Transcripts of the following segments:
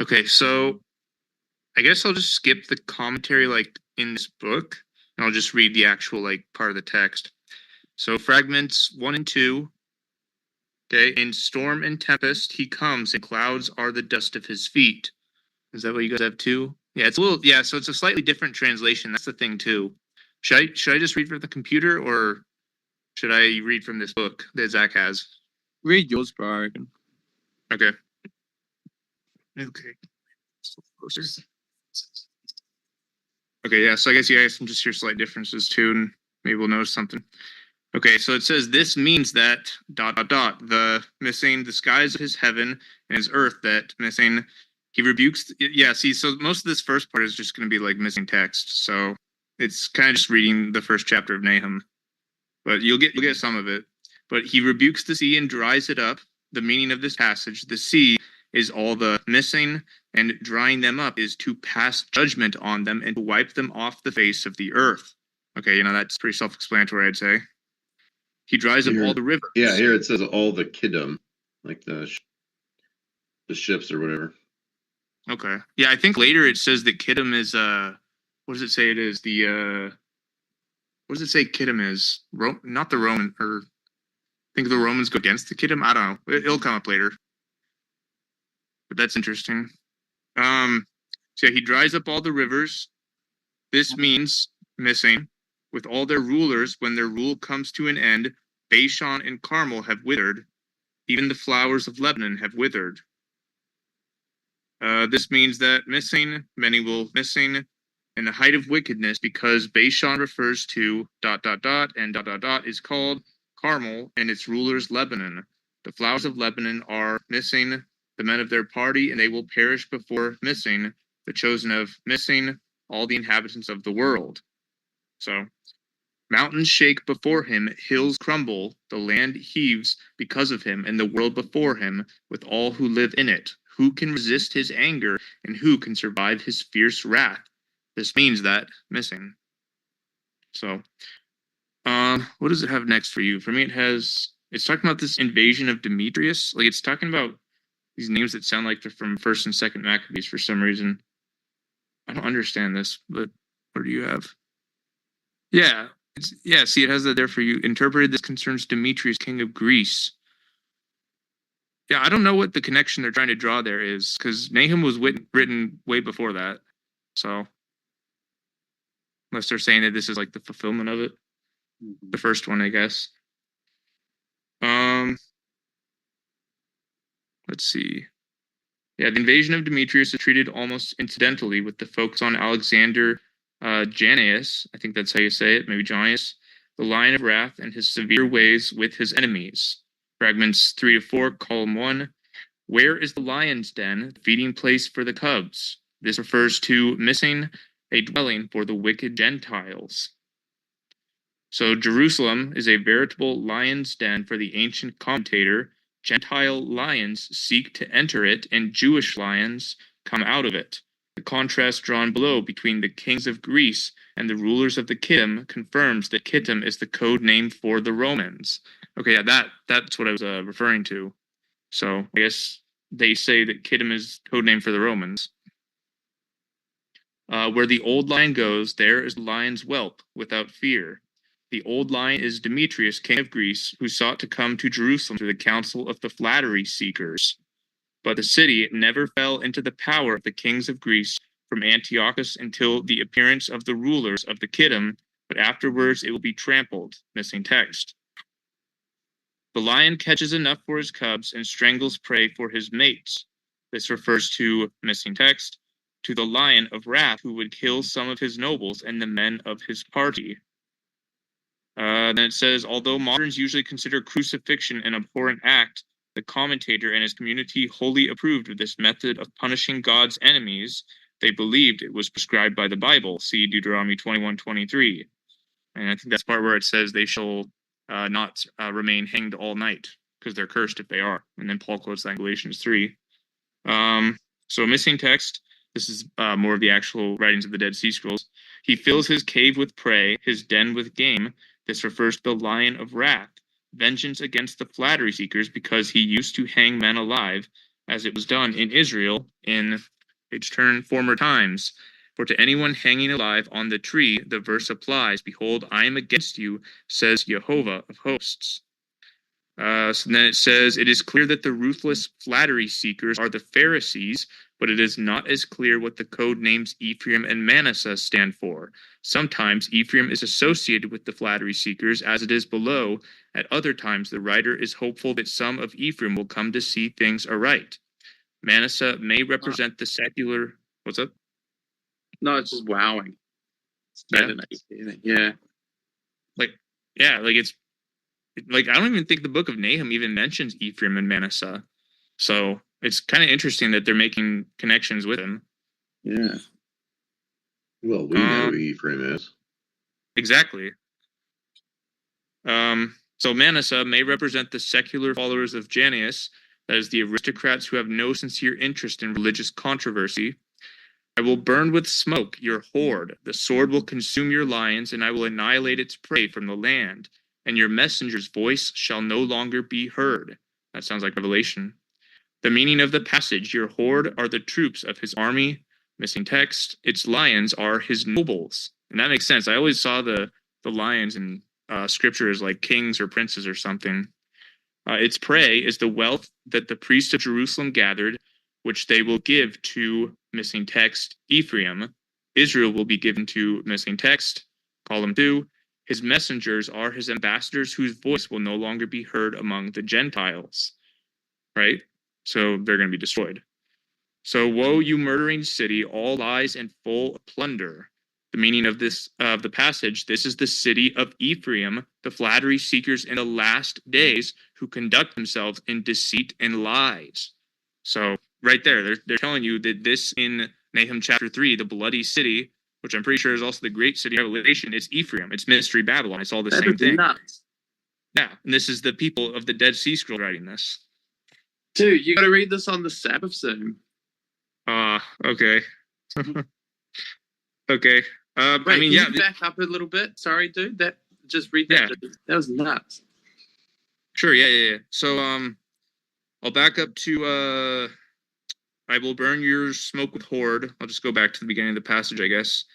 Okay, so I guess I'll just skip the commentary like in this book, and I'll just read the actual like part of the text. So fragments 1 and 2. Okay, in storm and tempest he comes, and clouds are the dust of his feet. Is that what you guys have too? Yeah, it's a little so it's a slightly different translation. That's the thing too. Should I just read from the computer, or should I read from this book that Zach has? Read yours, bro, I reckon. Okay. Okay. Closer. Okay, yeah, so I guess you guys can just hear slight differences too, and maybe we'll notice something. Okay, so it says this means that ... the missing the skies of his heaven and his earth that missing he rebukes. Yeah, see, so most of this first part is just going to be like missing text, so it's kind of just reading the first chapter of Nahum, but you'll get some of it. But he rebukes the sea and dries it up. The meaning of this passage: the sea is all the missing, and drying them up is to pass judgment on them and to wipe them off the face of the earth. Okay, that's pretty self-explanatory, I'd say. He dries up all the rivers. Yeah, here it says all the kiddim, like the ships or whatever. Okay. Yeah, I think later it says that kiddim is what does it say it is? What does it say kiddim is? Not the Roman, or I think the Romans go against the kiddim. I don't know. It'll come up later. But that's interesting. So yeah, he dries up all the rivers. This means missing. With all their rulers, when their rule comes to an end, Bashan and Carmel have withered. Even the flowers of Lebanon have withered. This means that missing, many will missing, and the height of wickedness, because Bashan refers to ... and ... is called Carmel, and its rulers Lebanon. The flowers of Lebanon are missing, the men of their party, and they will perish before missing, the chosen of missing, all the inhabitants of the world. So, mountains shake before him, hills crumble, the land heaves because of him, and the world before him, with all who live in it. Who can resist his anger, and who can survive his fierce wrath? This means that missing. So, what does it have next for you? For me, it's talking about this invasion of Demetrius. Like, it's talking about these names that sound like they're from 1st and 2nd Maccabees for some reason. I don't understand this, but what do you have? Yeah, see, it has that there for you. Interpreted, this concerns Demetrius, king of Greece. Yeah, I don't know what the connection they're trying to draw there is, because Nahum was written way before that. So, unless they're saying that this is like the fulfillment of it. The first one, I guess. Let's see. Yeah, the invasion of Demetrius is treated almost incidentally, with the focus on Alexander Jannaeus, I think that's how you say it, maybe Jannaeus, the lion of wrath, and his severe ways with his enemies. Fragments 3 to 4, column 1. Where is the lion's den, the feeding place for the cubs? This refers to missing a dwelling for the wicked Gentiles. So Jerusalem is a veritable lion's den for the ancient commentator. Gentile lions seek to enter it, and Jewish lions come out of it. The contrast drawn below between the kings of Greece and the rulers of the Kittim confirms that Kittim is the code name for the Romans. Okay, yeah, that's what I was referring to. So I guess they say that Kittim is code name for the Romans. Where the old lion goes, there is the lion's whelp without fear. The old lion is Demetrius, king of Greece, who sought to come to Jerusalem through the counsel of the flattery seekers. But the city never fell into the power of the kings of Greece from Antiochus until the appearance of the rulers of the Kittim, but afterwards it will be trampled. Missing text. The lion catches enough for his cubs and strangles prey for his mates. This refers to, missing text, to the lion of wrath who would kill some of his nobles and the men of his party. Then it says, although moderns usually consider crucifixion an abhorrent act, the commentator and his community wholly approved of this method of punishing God's enemies. They believed it was prescribed by the Bible. See Deuteronomy 21:23. And I think that's part where it says they shall not remain hanged all night, because they're cursed if they are. And then Paul quotes that in Galatians 3. So missing text. This is more of the actual writings of the Dead Sea Scrolls. He fills his cave with prey, his den with game. This refers to the lion of wrath, vengeance against the flattery seekers, because he used to hang men alive, as it was done in Israel in Page turn, former times. For to anyone hanging alive on the tree, the verse applies, behold, I am against you, says Jehovah of hosts. So then it says, it is clear that the ruthless flattery seekers are the Pharisees, but it is not as clear what the code names Ephraim and Manasseh stand for. Sometimes Ephraim is associated with the flattery seekers, as it is below. At other times, the writer is hopeful that some of Ephraim will come to see things aright. Manasseh may represent the secular. What's up? No, it's just wowing. It's Yeah. better than 18, yeah. It's like I don't even think the book of Nahum even mentions Ephraim and Manasseh. So it's kind of interesting that they're making connections with him. Yeah. Well, we know who Ephraim is. Exactly. So Manasseh may represent the secular followers of Janneus, that is, the aristocrats who have no sincere interest in religious controversy. I will burn with smoke your horde. The sword will consume your lions, and I will annihilate its prey from the land. And your messenger's voice shall no longer be heard. That sounds like Revelation. The meaning of the passage, your horde are the troops of his army. Missing text. Its lions are his nobles. And that makes sense. I always saw the lions in scripture as like kings or princes or something. Its prey is the wealth that the priests of Jerusalem gathered, which they will give to, missing text, Ephraim. Israel will be given to, missing text, column 2. His messengers are his ambassadors whose voice will no longer be heard among the Gentiles. Right? So they're going to be destroyed. So woe, you murdering city, all lies and full of plunder. The meaning of the passage, this is the city of Ephraim, the flattery seekers in the last days who conduct themselves in deceit and lies. So right there, they're telling you that this in Nahum chapter 3, the bloody city, which I'm pretty sure is also the great city of Revelation, it's Ephraim. It's Mystery Babylon. It's all the same thing. Nuts. Yeah, and this is the people of the Dead Sea Scrolls writing this. Dude, you got to read this on the Sabbath soon. Okay. Okay. Wait, can you back up a little bit? Sorry, dude. Just read that. Yeah. That was nuts. Sure. Yeah. So, I'll back up to, I will burn your smoke with horde. I'll just go back to the beginning of the passage, I guess.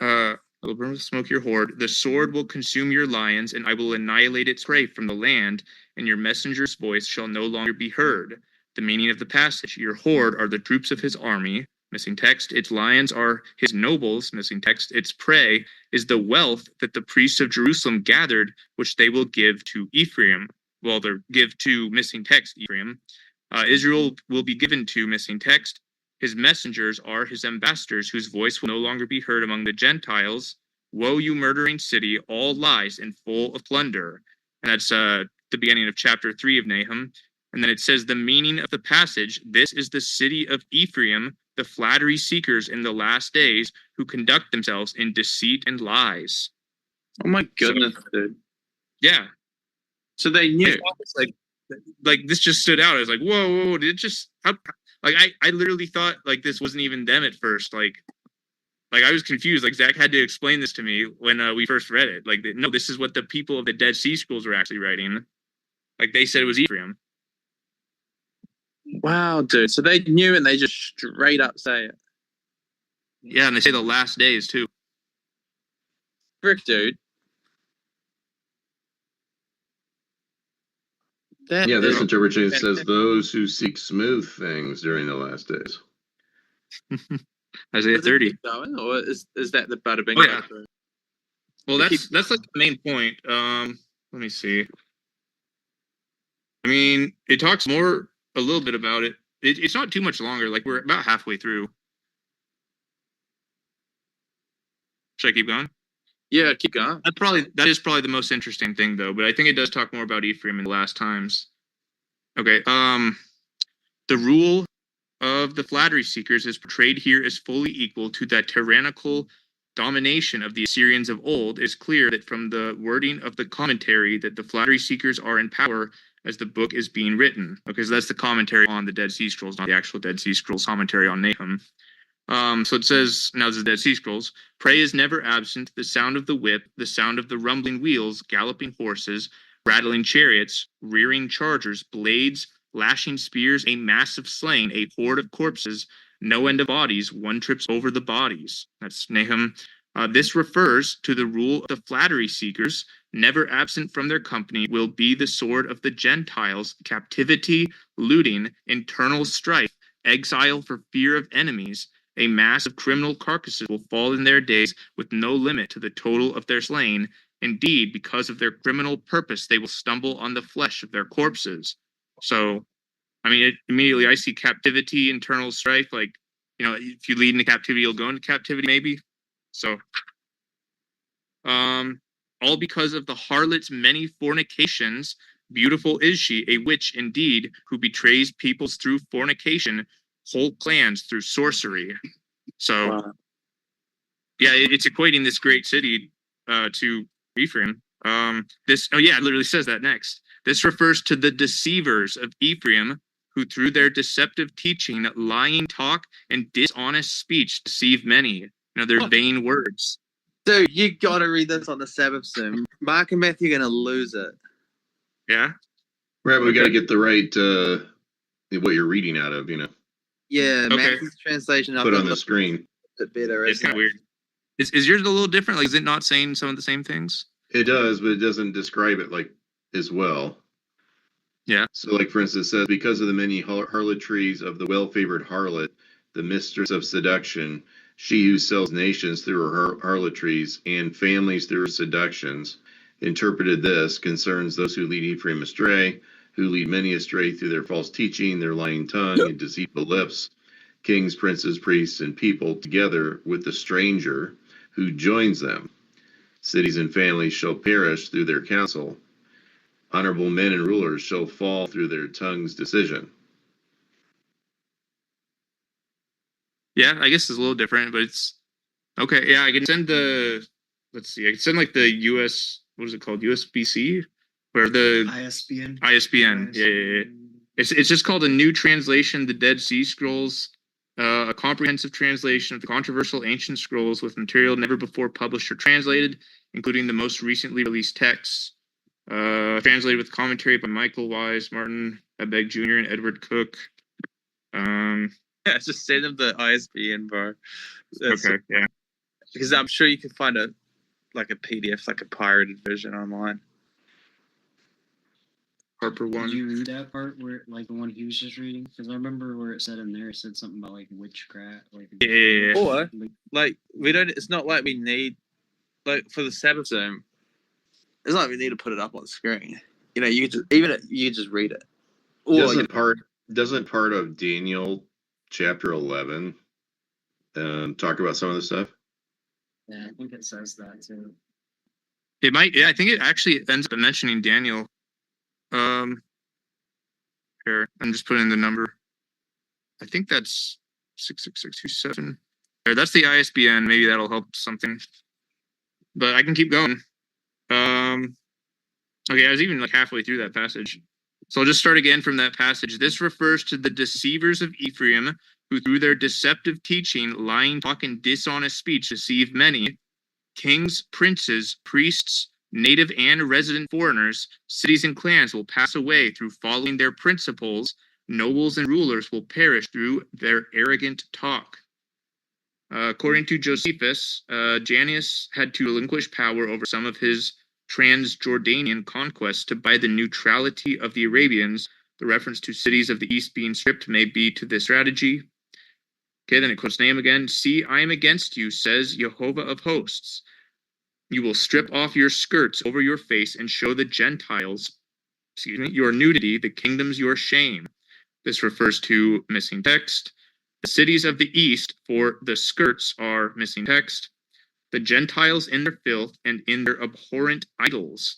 I will burn with smoke your horde. The sword will consume your lions, and I will annihilate its prey from the land, and your messenger's voice shall no longer be heard. The meaning of the passage, your horde are the troops of his army, missing text. Its lions are his nobles, missing text. Its prey is the wealth that the priests of Jerusalem gathered, which they will give to Ephraim. Well, they give to, missing text, Ephraim. Israel will be given to, missing text. His messengers are his ambassadors, whose voice will no longer be heard among the Gentiles. Woe, you murdering city, all lies and full of plunder. And that's the beginning of chapter 3 of Nahum. And then it says the meaning of the passage, this is the city of Ephraim, the flattery seekers in the last days who conduct themselves in deceit and lies. Oh my goodness, dude. Yeah. So they knew. Like this just stood out. I was like, whoa, did it just... I literally thought like this wasn't even them at first. Like I was confused. Like Zach had to explain this to me when we first read it. Like, no, this is what the people of the Dead Sea Scrolls were actually writing. Like they said it was Ephraim. Wow, dude. So they knew and they just straight up say it. Yeah, and they say the last days too. Frick, dude. This interpretation says those who seek smooth things during the last days. Isaiah 30. Going, or is that the bada bing? Oh, yeah. Well, that's like the main point. Let me see. I mean, it talks more a little bit about it. It's not too much longer. Like we're about halfway through. Should I keep going? Yeah, keep going. That is probably the most interesting thing, though. But I think it does talk more about Ephraim in the last times. Okay. The rule of the flattery seekers is portrayed here as fully equal to that tyrannical domination of the Assyrians of old. Is clear that from the wording of the commentary that the flattery seekers are in power as the book is being written. Okay, so that's the commentary on the Dead Sea Scrolls, not the actual Dead Sea Scrolls commentary on Nahum. So it says, now this is Dead Sea Scrolls, prey is never absent, the sound of the whip, the sound of the rumbling wheels, galloping horses, rattling chariots, rearing chargers, blades, lashing spears, a mass of slain, a horde of corpses, no end of bodies, one trips over the bodies. That's Nahum. This refers to the rule of the flattery seekers, never absent from their company, will be the sword of the Gentiles, captivity, looting, internal strife, exile for fear of enemies. A mass of criminal carcasses will fall in their days with no limit to the total of their slain. Indeed, because of their criminal purpose, they will stumble on the flesh of their corpses. So, I mean, immediately I see captivity, internal strife. Like, if you lead into captivity, you'll go into captivity, maybe. So, all because of the harlot's many fornications. Beautiful is she, a witch indeed, who betrays peoples through fornication, whole clans through sorcery. So, yeah, it's equating this great city to Ephraim. It literally says that next. This refers to the deceivers of Ephraim, who through their deceptive teaching, lying talk, and dishonest speech deceive many. Their vain words. Dude, you gotta read this on the Sabbath soon. Mark and Matthew are gonna lose it. Yeah? Right, but we gotta get the right what you're reading out of, Yeah, Okay. Matthew's translation. Put on the screen. Bit better. It's kind of weird. Is yours a little different? Like, is it not saying some of the same things? It does, but it doesn't describe it like as well. Yeah. So, like for instance, it says, because of the many harlotries of the well-favored harlot, the mistress of seduction, she who sells nations through her harlotries and families through her seductions, interpreted this concerns those who lead Ephraim astray, who lead many astray through their false teaching, their lying tongue, and deceitful lips, kings, princes, priests, and people, together with the stranger who joins them. Cities and families shall perish through their counsel. Honorable men and rulers shall fall through their tongue's decision. Yeah, I guess it's a little different, but it's okay. Yeah, I can send I can send like the US, what is it called? USBC? Or the ISBN. ISBN. Yeah. It's just called A New Translation, The Dead Sea Scrolls, a comprehensive translation of the controversial ancient scrolls with material never before published or translated, including the most recently released texts. Translated with commentary by Michael Wise, Martin Abegg Jr., and Edward Cook. Yeah, just send them the ISBN, bro. Okay, yeah. Because I'm sure you can find a PDF, like a pirated version online. Harper one. Did you read that part where, like, the one he was just reading? Because I remember where it said in there, it said something about like witchcraft, like. Yeah. Or we don't. It's not like we need, like, for the Sabbath Zoom. It's not like we need to put it up on the screen. You just read it. Or Doesn't part of Daniel chapter 11 talk about some of this stuff? Yeah, I think it says that too. It might. Yeah, I think it actually ends up mentioning Daniel. Here, I'm just putting the number. I think that's 66627. There, that's the ISBN. Maybe that'll help something. But I can keep going. Okay, I was even like halfway through that passage. So I'll just start again from that passage. This refers to the deceivers of Ephraim, who through their deceptive teaching, lying talk, and dishonest speech deceive many. Kings, princes, priests, native and resident foreigners, cities and clans will pass away through following their principles. Nobles and rulers will perish through their arrogant talk. According to Josephus, Janneus had to relinquish power over some of his Transjordanian conquests to buy the neutrality of the Arabians. The reference to cities of the east being stripped may be to this strategy. Okay, then it quotes Nahum again. See, I am against you, says Jehovah of hosts. You will strip off your skirts over your face and show the Gentiles, your nudity, the kingdoms your shame. This refers to missing text. The cities of the east, for the skirts are missing text. The Gentiles in their filth and in their abhorrent idols.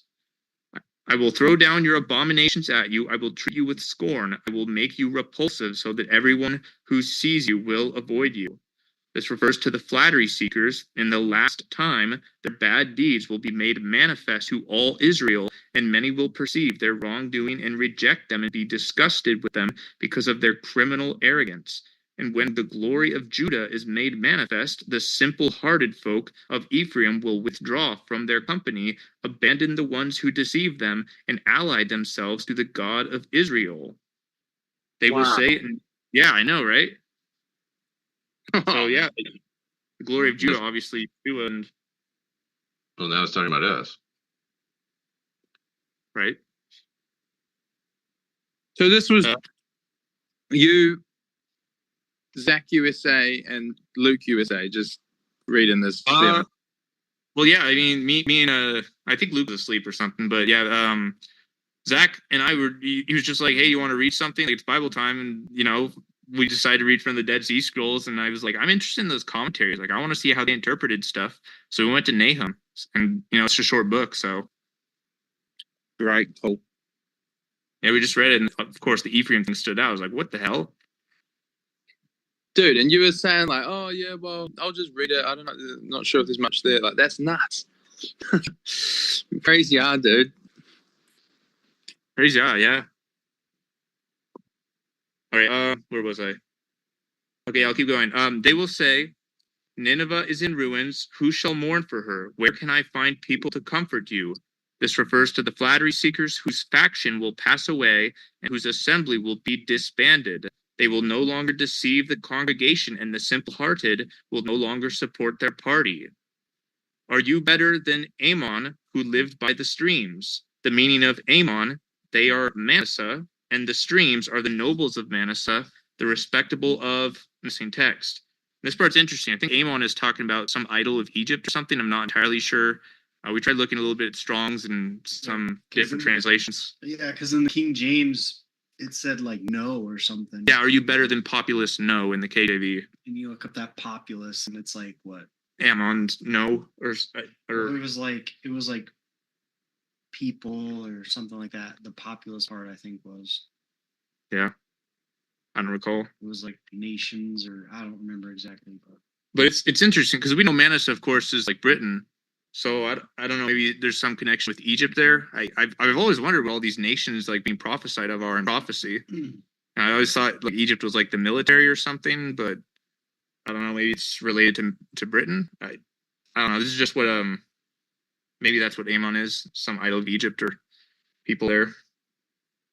I will throw down your abominations at you. I will treat you with scorn. I will make you repulsive so that everyone who sees you will avoid you. This refers to the flattery seekers. In the last time, their bad deeds will be made manifest to all Israel, and many will perceive their wrongdoing and reject them and be disgusted with them because of their criminal arrogance. And when the glory of Judah is made manifest, the simple-hearted folk of Ephraim will withdraw from their company, abandon the ones who deceive them, and ally themselves to the God of Israel. They will say, yeah, I know, right? So yeah, the glory of Judah, obviously, too, and Well, now it's talking about us. right. So this was Uh, you, Zach USA, and Luke USA just reading this. Well, yeah, I mean, me and I think Luke was asleep or something, but yeah, Zach and I were. He was just like, "Hey, you want to read something? Like it's Bible time," and we decided to read from the Dead Sea Scrolls, and I was like, "I'm interested in those commentaries. Like, I want to see how they interpreted stuff." So we went to Nahum, and it's a short book, so Right, cool. yeah, we just read it, and of course, the Ephraim thing stood out. I was like, "What the hell?" Dude, and you were saying like, oh yeah, well, I'll just read it. I don't know, not sure if there's much there. Like, that's nuts. Crazy hard, dude. Crazy, yeah. All right, where was I? Okay, I'll keep going. They will say, Nineveh is in ruins. Who shall mourn for her? Where can I find people to comfort you? This refers to the flattery seekers whose faction will pass away and whose assembly will be disbanded. They will no longer deceive the congregation, and the simple-hearted will no longer support their party. Are you better than Ammon, who lived by the streams? The meaning of Ammon, they are Manasseh, and the streams are the nobles of Manasseh, the respectable of missing text. This part's interesting. I think Ammon is talking about some idol of Egypt or something. I'm not entirely sure. We tried looking a little bit at Strong's and some different translations. Yeah, because in the King James, it said like no or something. Yeah, are you better than populous? No, in the KJV. And you look up that populace, and it's like what? Ammon's no, or it was like people or something like that. The populous part, I think, was. Yeah, I don't recall. It was like nations, or I don't remember exactly, but it's interesting because we know Manasseh, of course, is like Britain. So I don't know. Maybe there's some connection with Egypt there. I've always wondered what all these nations like being prophesied of are in prophecy. And I always thought like Egypt was like the military or something, but I don't know. Maybe it's related to Britain. I don't know. This is just what maybe that's what Ammon is, some idol of Egypt or people there.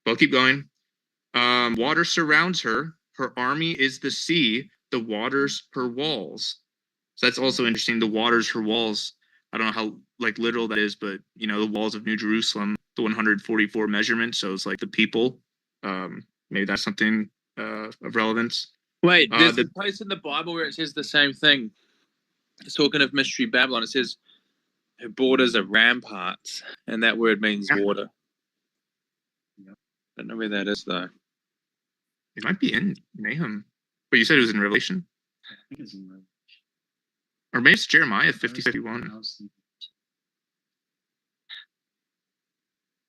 But I'll keep going. Water surrounds her. Her army is the sea. The waters her walls. So that's also interesting. The waters her walls. I don't know how like literal that is, but the walls of New Jerusalem, the 144 measurement. So it's like the people. Maybe that's something of relevance. Wait, there's a place in the Bible where it says the same thing. It's talking of Mystery Babylon. It says her borders are ramparts, and that word means water. I don't know where that is though. It might be in Nahum, but you said it was in Revelation. I think it's in Revelation. Or maybe it's Jeremiah 50:51. Well,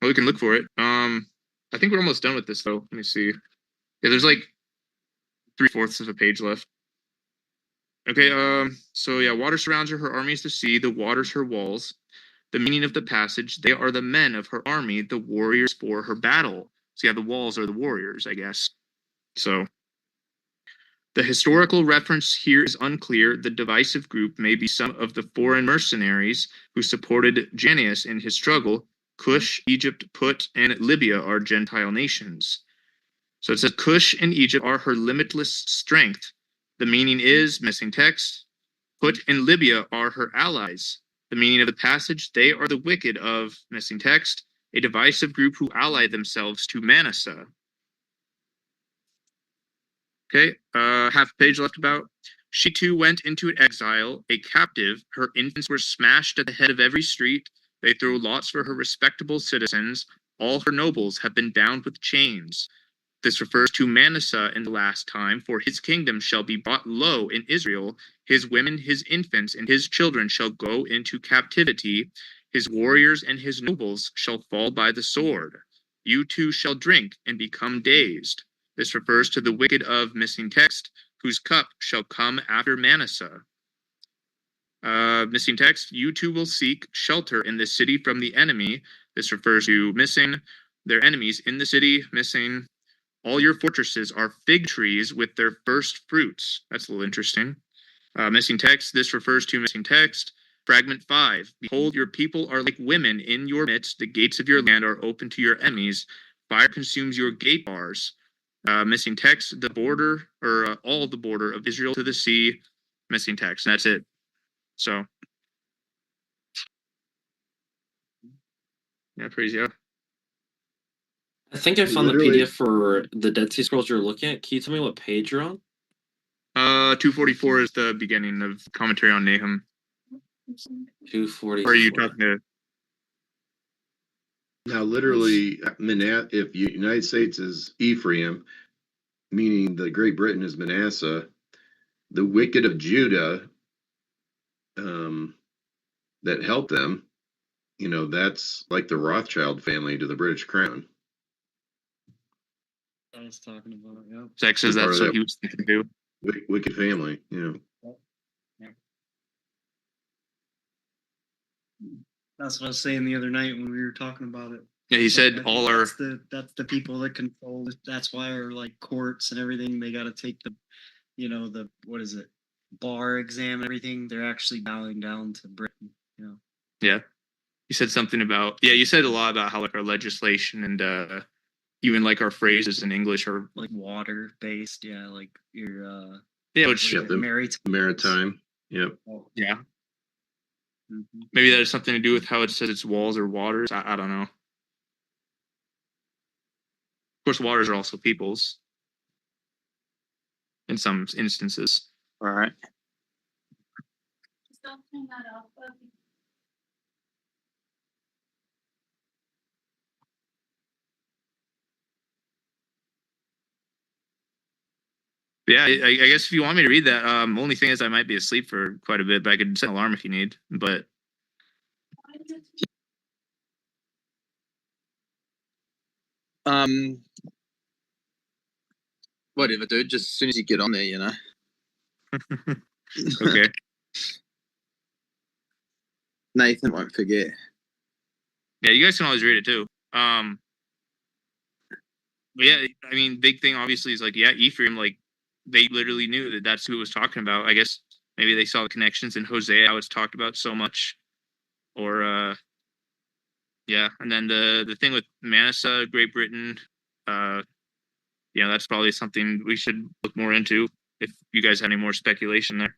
we can look for it. I think we're almost done with this though. Let me see. Yeah, there's like 3/4 of a page left. Okay, so yeah, water surrounds her, her army is the sea, the waters her walls. The meaning of the passage, they are the men of her army, the warriors for her battle. So yeah, the walls are the warriors, I guess. So the historical reference here is unclear. The divisive group may be some of the foreign mercenaries who supported Janneus in his struggle. Cush, Egypt, Put, and Libya are Gentile nations. So it says Cush and Egypt are her limitless strength. The meaning is, missing text, Put and Libya are her allies. The meaning of the passage, they are the wicked of, missing text, a divisive group who ally themselves to Manasseh. Okay, half a page left about. She too went into exile, a captive. Her infants were smashed at the head of every street. They throw lots for her respectable citizens. All her nobles have been bound with chains. This refers to Manasseh in the last time, for his kingdom shall be brought low in Israel. His women, his infants, and his children shall go into captivity. His warriors and his nobles shall fall by the sword. You too shall drink and become dazed. This refers to the wicked of, missing text, whose cup shall come after Manasseh. Missing text, you too will seek shelter in the city from the enemy. This refers to missing their enemies in the city, missing. All your fortresses are fig trees with their first fruits. That's a little interesting. Missing text, this refers to missing text. Fragment 5, behold, your people are like women in your midst. The gates of your land are open to your enemies. Fire consumes your gate bars. Missing text, the border, or all the border of Israel to the sea, missing text. And that's it. So, yeah, praise you. I think I found Literally- the PDF for the Dead Sea Scrolls you're looking at. Can you tell me what page you're on? 244 is the beginning of commentary on Nahum. 240. Or are you talking to? Now, literally, if United States is Ephraim, meaning the Great Britain is Manasseh, the wicked of Judah that helped them, that's like the Rothschild family to the British Crown. I was talking about it. Yep. Zach says Part that's of what that. he was thinking too. Wicked family, That's what I was saying the other night when we were talking about it. Yeah, he said Like, all our. that's the people that control it. That's why our like courts and everything, they got to take the, the what is it, bar exam and everything. They're actually bowing down to Britain. Yeah, you said something about. Yeah, you said a lot about how like our legislation and even like our phrases in English are like water based. Yeah, like your yeah, which Yeah, the maritime. Yep. yeah, Mm-hmm. maybe that has something to do with how it says it's walls or waters. I don't know. Of course, waters are also peoples in some instances. All right. Yeah, I guess if you want me to read that, only thing is I might be asleep for quite a bit, but I could set an alarm if you need. But Whatever, dude. Just as soon as you get on there, okay. Nathan won't forget. Yeah, you guys can always read it too. But yeah, I mean, big thing obviously is like, yeah, Ephraim, like they literally knew that that's who it was talking about. I guess maybe they saw the connections in Hosea, how it's talked about so much, or yeah, and then the thing with Manasseh, Great Britain, that's probably something we should look more into if you guys have any more speculation there.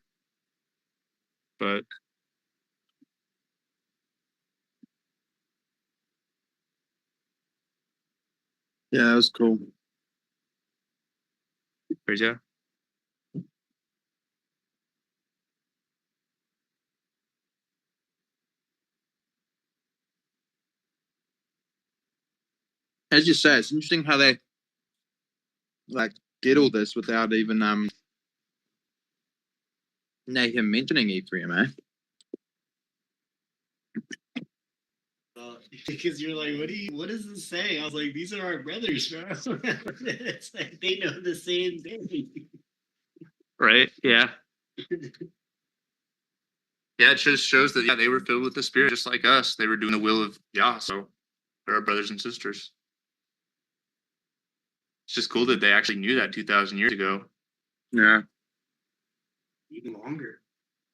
But Yeah, that was cool. praise yeah. As you say, it's interesting how they like did all this without even Nahum mentioning Ephraim, eh? Because you're like, what does this say? I was like, these are our brothers, bro. It's like they know the same thing. Right? Yeah. Yeah, it just shows that they were filled with the Spirit just like us. They were doing the will of Yah, so they're our brothers and sisters. It's just cool that they actually knew that 2,000 years ago. Yeah. Even longer.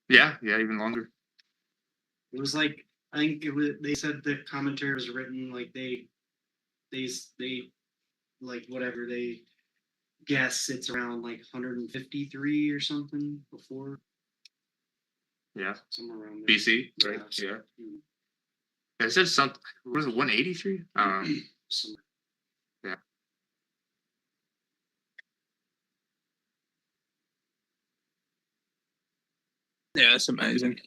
Yeah, even longer. It was like, I think they said the commentary was written like they like whatever they guess it's around like 153 or something before. Yeah. Somewhere around there. BC, right? Yeah. I said something. What was it, 183? Somewhere. Yeah. Yeah, that's amazing.